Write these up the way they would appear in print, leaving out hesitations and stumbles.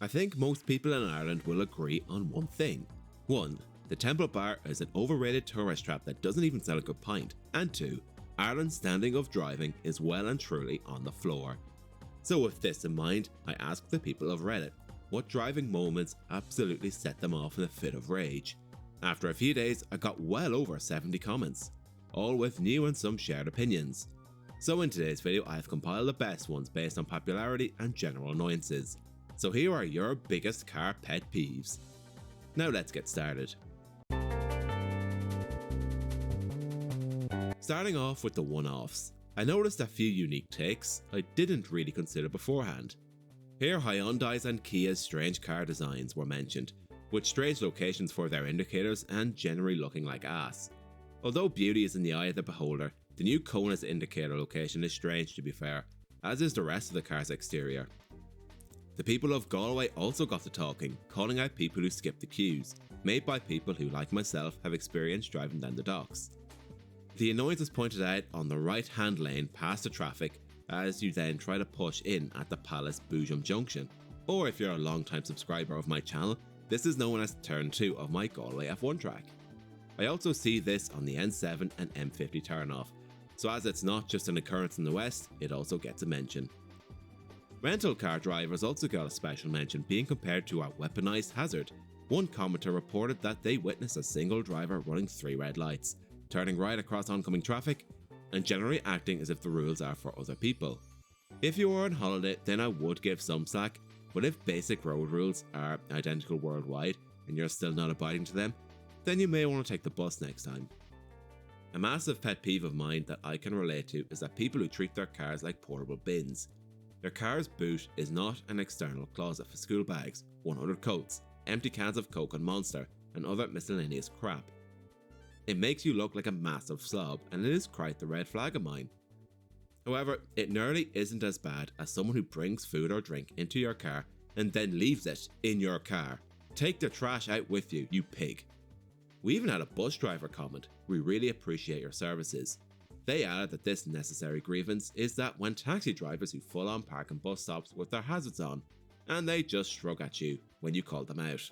I think most people in Ireland will agree on one thing. 1. The Temple Bar is an overrated tourist trap that doesn't even sell a good pint. And 2. Ireland's standing of driving is well and truly on the floor. So with this in mind, I asked the people of Reddit what driving moments absolutely set them off in a fit of rage. After a few days, I got well over 70 comments, all with new and some shared opinions. So in today's video, I have compiled the best ones based on popularity and general annoyances. So here are your biggest car pet peeves. Now let's get started. Starting off with the one-offs. I noticed a few unique takes I didn't really consider beforehand. Here Hyundai's and Kia's strange car designs were mentioned, with strange locations for their indicators and generally looking like ass. Although beauty is in the eye of the beholder, the new Kona's indicator location is strange to be fair, as is the rest of the car's exterior. The people of Galway also got to talking, calling out people who skip the queues, made by people who, like myself, have experience driving down the docks. The annoyance is pointed out on the right hand lane past the traffic as you then try to push in at the Palace Boojum Junction. Or if you're a long time subscriber of my channel, this is known as turn 2 of my Galway F1 track. I also see this on the N7 and M50 turnoff, so as it's not just an occurrence in the west, it also gets a mention. Rental car drivers also got a special mention, being compared to a weaponized hazard. One commenter reported that they witnessed a single driver running 3 red lights, turning right across oncoming traffic, and generally acting as if the rules are for other people. If you are on holiday, then I would give some slack, but if basic road rules are identical worldwide and you're still not abiding to them, then you may want to take the bus next time. A massive pet peeve of mine that I can relate to is that people who treat their cars like portable bins. Their car's boot is not an external closet for school bags, 100 coats, empty cans of Coke and Monster, and other miscellaneous crap. It makes you look like a massive slob, and it is quite the red flag of mine. However, it nearly isn't as bad as someone who brings food or drink into your car and then leaves it in your car. Take the trash out with you, you pig. We even had a bus driver comment, "We really appreciate your services." They added that this necessary grievance is that when taxi drivers who full on park in bus stops with their hazards on, and they just shrug at you when you call them out.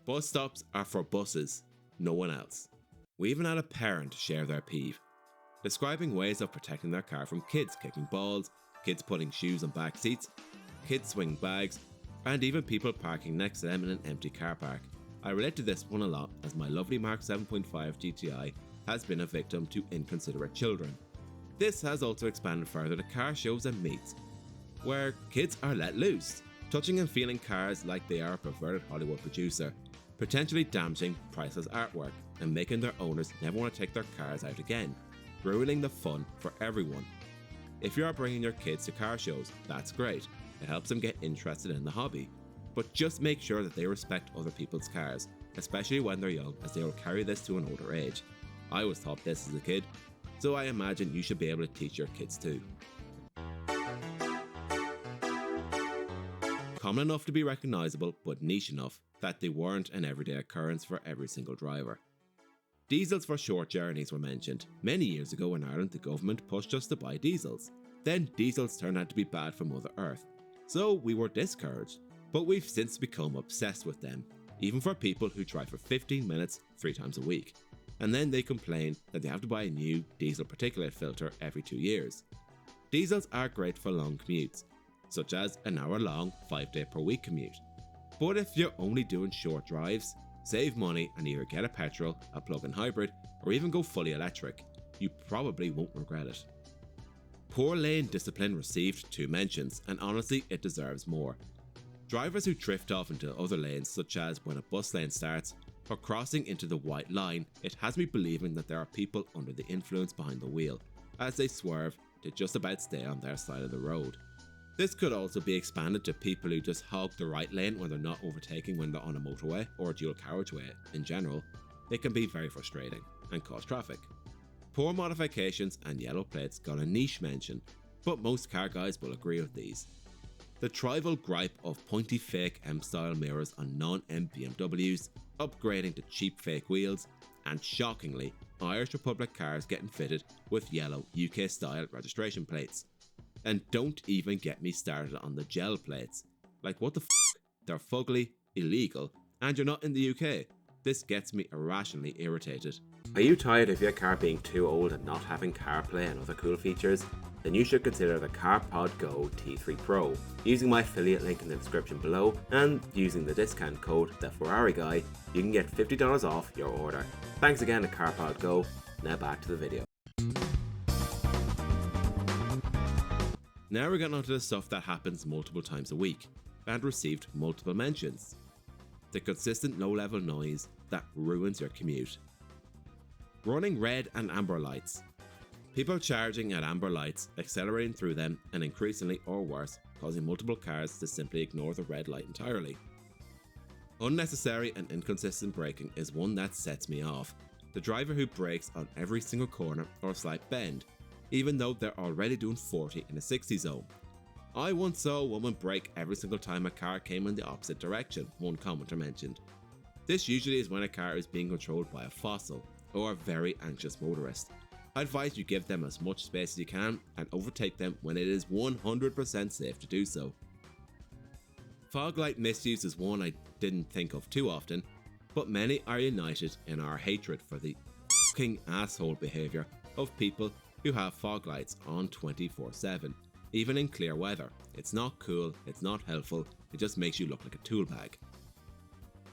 Bus stops are for buses, no one else. We even had a parent share their peeve, describing ways of protecting their car from kids kicking balls, kids putting shoes on back seats, kids swinging bags, and even people parking next to them in an empty car park. I relate to this one a lot as my lovely Mark 7.5 GTI has been a victim to inconsiderate children. This has also expanded further to car shows and meets, where kids are let loose, touching and feeling cars like they are a perverted Hollywood producer, potentially damaging priceless artwork and making their owners never want to take their cars out again, ruining the fun for everyone. If you are bringing your kids to car shows, that's great, it helps them get interested in the hobby, but just make sure that they respect other people's cars, especially when they're young, as they will carry this to an older age. I was taught this as a kid, so I imagine you should be able to teach your kids too. Common enough to be recognisable, but niche enough that they weren't an everyday occurrence for every single driver. Diesels for short journeys were mentioned. Many years ago in Ireland, the government pushed us to buy diesels. Then diesels turned out to be bad for Mother Earth, so we were discouraged. But we've since become obsessed with them, even for people who drive for 15 minutes 3 times a week. And then they complain that they have to buy a new diesel particulate filter every 2 years. Diesels are great for long commutes, such as an hour-long 5-day-per-week commute. But if you're only doing short drives, save money and either get a petrol, a plug-in hybrid, or even go fully electric. You probably won't regret it. Poor lane discipline received 2 mentions, and honestly it deserves more. Drivers who drift off into other lanes, such as when a bus lane starts, or crossing into the white line, it has me believing that there are people under the influence behind the wheel, as they swerve to just about stay on their side of the road. This could also be expanded to people who just hog the right lane when they're not overtaking when they're on a motorway or a dual carriageway in general. It can be very frustrating and cause traffic. Poor modifications and yellow plates got a niche mention, but most car guys will agree with these. The trivial gripe of pointy fake M-style mirrors on non-M BMWs, upgrading to cheap fake wheels, and shockingly, Irish Republic cars getting fitted with yellow UK-style registration plates. And don't even get me started on the gel plates. Like what the f***? they're fugly, illegal, and you're not in the UK. This gets me irrationally irritated. Are you tired of your car being too old and not having CarPlay and other cool features? Then you should consider the CarPod Go T3 Pro. Using my affiliate link in the description below and using the discount code The Ferrari Guy, you can get $50 off your order. Thanks again to CarPod Go. Now back to the video. Now we're getting onto the stuff that happens multiple times a week and received multiple mentions. The consistent low-level noise that ruins your commute. Running red and amber lights. People charging at amber lights, accelerating through them, and increasingly, or worse, causing multiple cars to simply ignore the red light entirely. Unnecessary and inconsistent braking is one that sets me off. The driver who brakes on every single corner or slight bend, even though they're already doing 40 in a 60 zone. I once saw a woman brake every single time a car came in the opposite direction, one commenter mentioned. This usually is when a car is being controlled by a fossil or a very anxious motorist. I advise you give them as much space as you can and overtake them when it is 100% safe to do so. Fog light misuse is one I didn't think of too often, but many are united in our hatred for the f***ing asshole behaviour of people who have fog lights on 24/7, even in clear weather. It's not cool, it's not helpful, it just makes you look like a tool bag.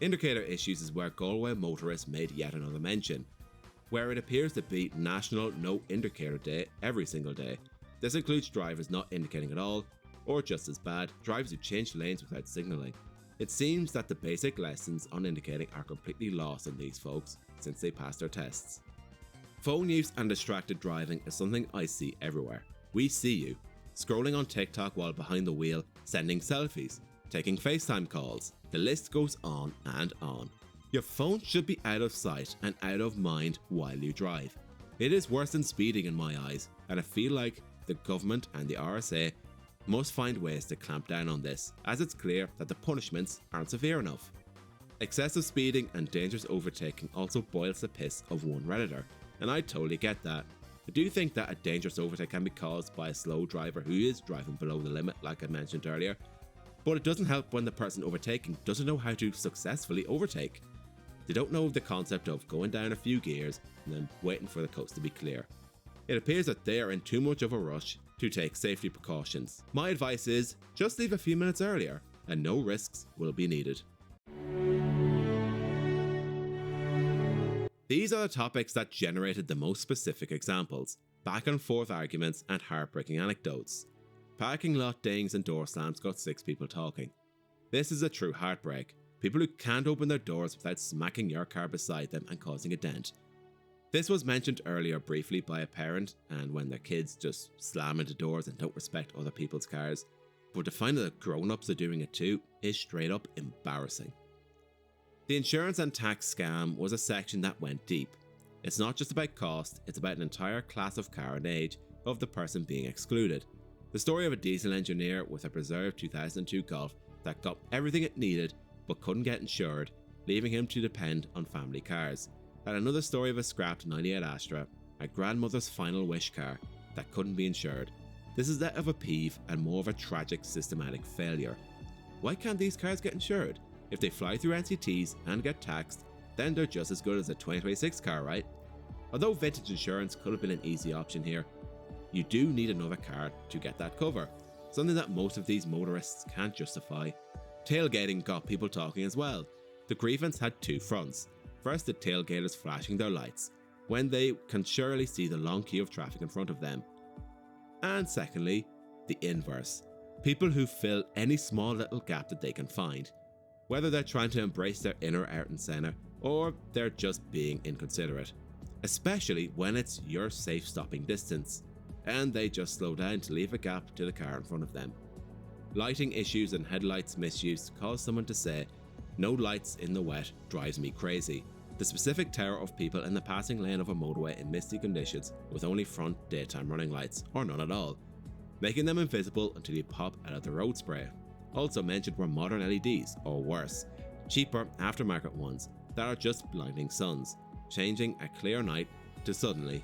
Indicator issues is where Galway motorists made yet another mention, where it appears to be National No Indicator Day every single day. This includes drivers not indicating at all, or just as bad, drivers who change lanes without signalling. It seems that the basic lessons on indicating are completely lost on these folks since they passed their tests. Phone use and distracted driving is something I see everywhere. We see you scrolling on TikTok while behind the wheel, sending selfies, taking FaceTime calls. The list goes on and on. Your phone should be out of sight and out of mind while you drive. It is worse than speeding in my eyes, and I feel like the government and the RSA must find ways to clamp down on this, as it's clear that the punishments aren't severe enough. Excessive speeding and dangerous overtaking also boils the piss of one redditor, and I totally get that. I do think that a dangerous overtake can be caused by a slow driver who is driving below the limit, like I mentioned earlier, but it doesn't help when the person overtaking doesn't know how to successfully overtake. They don't know the concept of going down a few gears and then waiting for the coast to be clear. It appears that they are in too much of a rush to take safety precautions. My advice is just leave a few minutes earlier and no risks will be needed. These are the topics that generated the most specific examples, back and forth arguments and heartbreaking anecdotes. Parking lot dings and door slams got 6 people talking. This is a true heartbreak. People who can't open their doors without smacking your car beside them and causing a dent. This was mentioned earlier briefly by a parent, and when their kids just slam into doors and don't respect other people's cars, but to find that grown-ups are doing it too is straight up embarrassing. The insurance and tax scam was a section that went deep. It's not just about cost, it's about an entire class of car and age of the person being excluded. The story of a diesel engineer with a preserved 2002 Golf that got everything it needed but couldn't get insured, leaving him to depend on family cars. And another story of a scrapped 98 Astra, a grandmother's final wish car that couldn't be insured. This is that of a peeve and more of a tragic systematic failure. Why can't these cars get insured? If they fly through NCTs and get taxed, then they're just as good as a 2026 car, right? Although vintage insurance could have been an easy option here, you do need another car to get that cover, something that most of these motorists can't justify. Tailgating got people talking as well. The grievance had 2 fronts. First, the tailgaters flashing their lights when they can surely see the long queue of traffic in front of them. And secondly, the inverse. People who fill any small little gap that they can find, whether they're trying to embrace their inner Ayrton Senna or they're just being inconsiderate, especially when it's your safe stopping distance, and they just slow down to leave a gap to the car in front of them. Lighting issues and headlights misuse cause someone to say, "No lights in the wet drives me crazy." The specific terror of people in the passing lane of a motorway in misty conditions with only front daytime running lights, or none at all, making them invisible until you pop out of the road spray. Also mentioned were modern LEDs, or worse, cheaper aftermarket ones that are just blinding suns, changing a clear night to suddenly.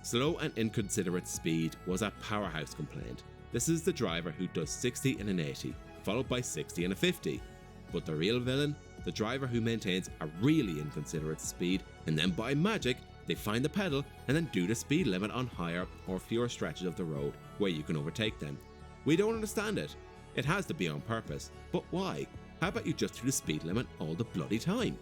Slow and inconsiderate speed was a powerhouse complaint. This is the driver who does 60 in an 80, followed by 60 in a 50. But the real villain? The driver who maintains a really inconsiderate speed, and then by magic, they find the pedal and then do the speed limit on higher or fewer stretches of the road where you can overtake them. We don't understand it. It has to be on purpose, but why? How about you just do the speed limit all the bloody time?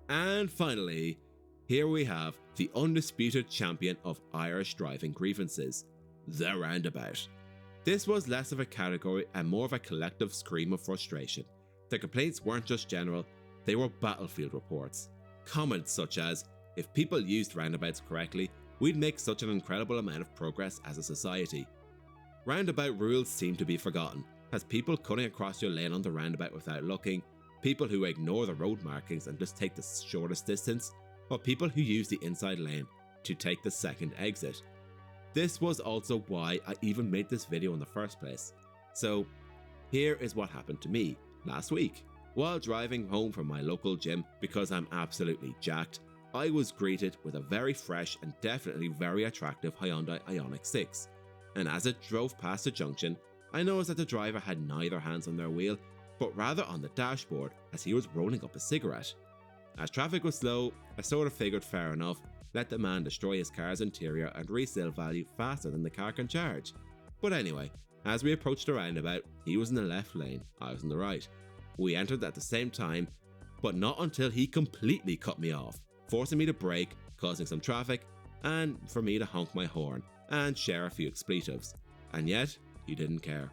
And finally, here we have the undisputed champion of Irish driving grievances, the roundabout. This was less of a category and more of a collective scream of frustration. The complaints weren't just general, they were battlefield reports. Comments such as, if people used roundabouts correctly, we'd make such an incredible amount of progress as a society. Roundabout rules seem to be forgotten, as people cutting across your lane on the roundabout without looking, people who ignore the road markings and just take the shortest distance, or people who use the inside lane to take the second exit. This was also why I even made this video in the first place. So here is what happened to me last week. While driving home from my local gym because I'm absolutely jacked, I was greeted with a very fresh and definitely very attractive Hyundai Ioniq 6. And as it drove past the junction, I noticed that the driver had neither hands on their wheel, but rather on the dashboard as he was rolling up a cigarette. As traffic was slow, I sort of figured fair enough, let the man destroy his car's interior and resale value faster than the car can charge. But anyway, as we approached the roundabout, he was in the left lane, I was in the right. We entered at the same time, but not until he completely cut me off, forcing me to brake, causing some traffic, and for me to honk my horn and share a few expletives. And yet, he didn't care.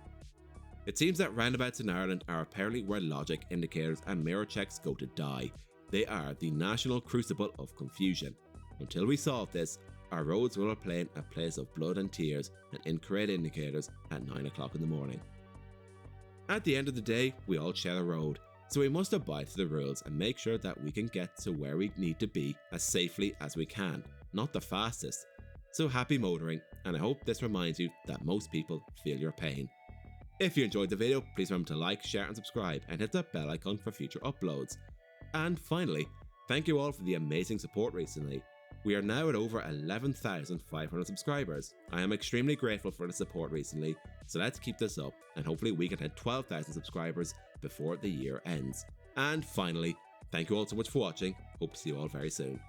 It seems that roundabouts in Ireland are apparently where logic, indicators and mirror checks go to die. They are the national crucible of confusion. Until we solve this, our roads will remain a place of blood and tears and incorrect indicators at 9 o'clock in the morning. At the end of the day, we all share a road, so we must abide to the rules and make sure that we can get to where we need to be as safely as we can, not the fastest. So happy motoring, and I hope this reminds you that most people feel your pain. If you enjoyed the video, please remember to like, share and subscribe and hit that bell icon for future uploads. And finally, thank you all for the amazing support recently. We are now at over 11,500 subscribers. I am extremely grateful for the support recently, so let's keep this up and hopefully we can hit 12,000 subscribers before the year ends. And finally, thank you all so much for watching, hope to see you all very soon.